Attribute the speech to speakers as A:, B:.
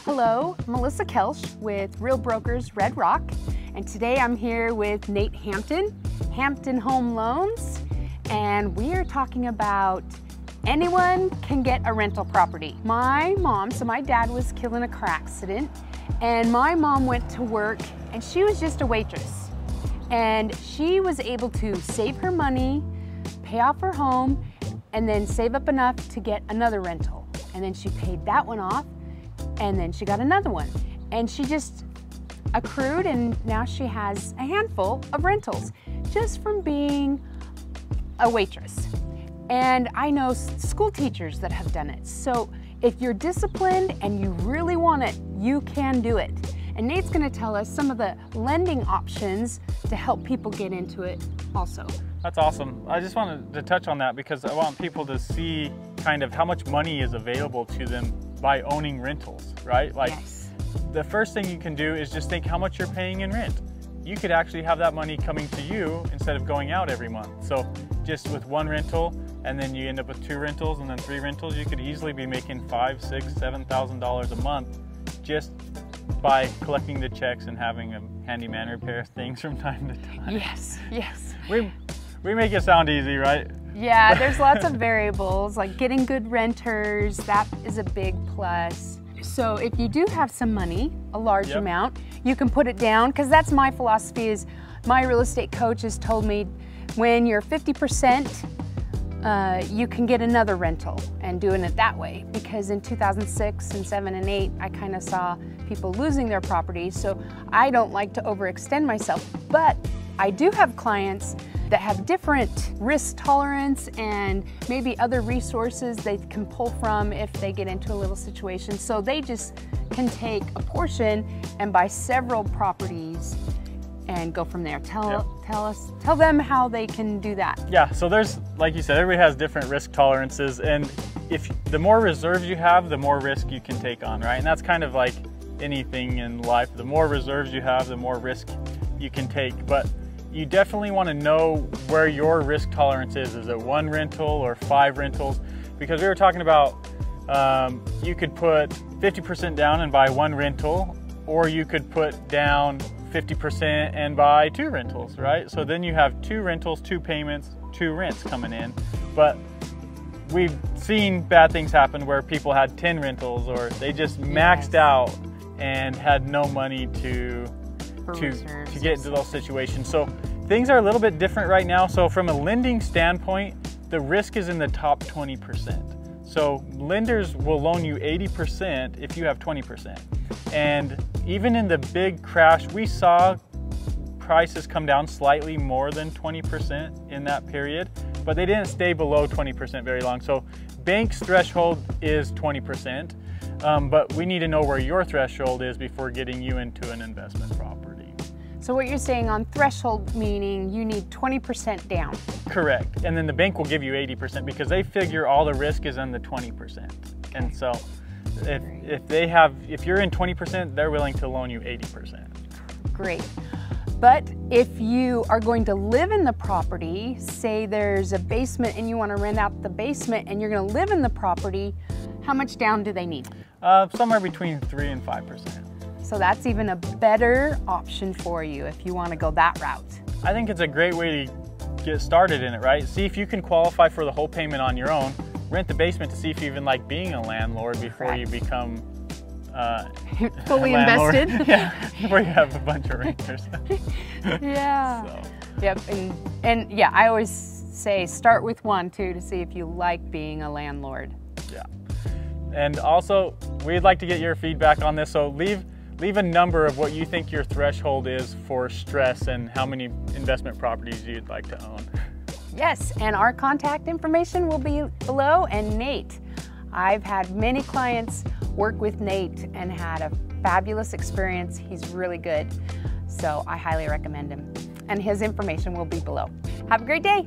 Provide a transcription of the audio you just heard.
A: Hello, Melissa Kelsch with Real Brokers Red Rock, and today I'm here with Nate Hampton, Hampton Home Loans, and we are talking about anyone can get a rental property. My dad was killed in a car accident, and my mom went to work and she was just a waitress. And she was able to save her money, pay off her home, and then save up enough to get another rental. And then she paid that one off, and then she got another one. And she just accrued, and now she has a handful of rentals just from being a waitress. And I know school teachers that have done it. So if you're disciplined and you really want it, you can do it. And Nate's gonna tell us some of the lending options to help people get into it also.
B: That's awesome. I just wanted to touch on that because I want people to see kind of how much money is available to them by owning rentals, right? Like, yes. The first thing you can do is just think how much you're paying in rent. You could actually have that money coming to you instead of going out every month. So just with one rental, and then you end up with 2 rentals and then 3 rentals, you could easily be making $5,000, $6,000, $7,000 a month just by collecting the checks and having a handyman repair things from time to time.
A: Yes, yes.
B: We make it sound easy, right?
A: Yeah, there's lots of variables, like getting good renters, that is a big plus. So if you do have some money, a large amount, you can put it down, because that's my philosophy. Is my real estate coach has told me when you're 50%, you can get another rental, and doing it that way. Because in 2006 and 7 and 8, I kind of saw people losing their properties, so I don't like to overextend myself. But I do have clients that have different risk tolerance and maybe other resources they can pull from if they get into a little situation. So they just can take a portion and buy several properties and go from there. Tell them how they can do that.
B: Yeah, so there's, like you said, everybody has different risk tolerances, and if the more reserves you have, the more risk you can take on, right? And that's kind of like anything in life. The more reserves you have, the more risk you can take. But you definitely want to know where your risk tolerance is. Is it 1 rental or 5 rentals? Because we were talking about you could put 50% down and buy 1 rental, or you could put down 50% and buy 2 rentals, right? So then you have 2 rentals, 2 payments, 2 rents coming in. But we've seen bad things happen where people had 10 rentals, or they just maxed out and had no money to get into those situations. So things are a little bit different right now. So from a lending standpoint, the risk is in the top 20%. So lenders will loan you 80% if you have 20%. And even in the big crash, we saw prices come down slightly more than 20% in that period, but they didn't stay below 20% very long. So bank's threshold is 20%, but we need to know where your threshold is before getting you into an investment property.
A: So what you're saying on threshold, meaning you need 20% down. Correct.
B: And then the bank will give you 80% because they figure all the risk is in the 20%. And so if you're in 20%, they're willing to loan you 80%.
A: Great. But if you are going to live in the property, say there's a basement and you want to rent out the basement and you're going to live in the property, how much down do they need?
B: Somewhere between 3 and 5%.
A: So that's even a better option for you if you want to go that route.
B: I think it's a great way to get started in it, right? See if you can qualify for the whole payment on your own. Rent the basement to see if you even like being a landlord before you become
A: fully invested.
B: Yeah, before you have a bunch of renters.
A: Yeah.
B: So.
A: Yep. And yeah, I always say start with 1 too to see if you like being a landlord.
B: Yeah. And also, we'd like to get your feedback on this. So leave a number of what you think your threshold is for stress and how many investment properties you'd like to own.
A: Yes, and our contact information will be below. And Nate, I've had many clients work with Nate and had a fabulous experience. He's really good. So I highly recommend him. And his information will be below. Have a great day.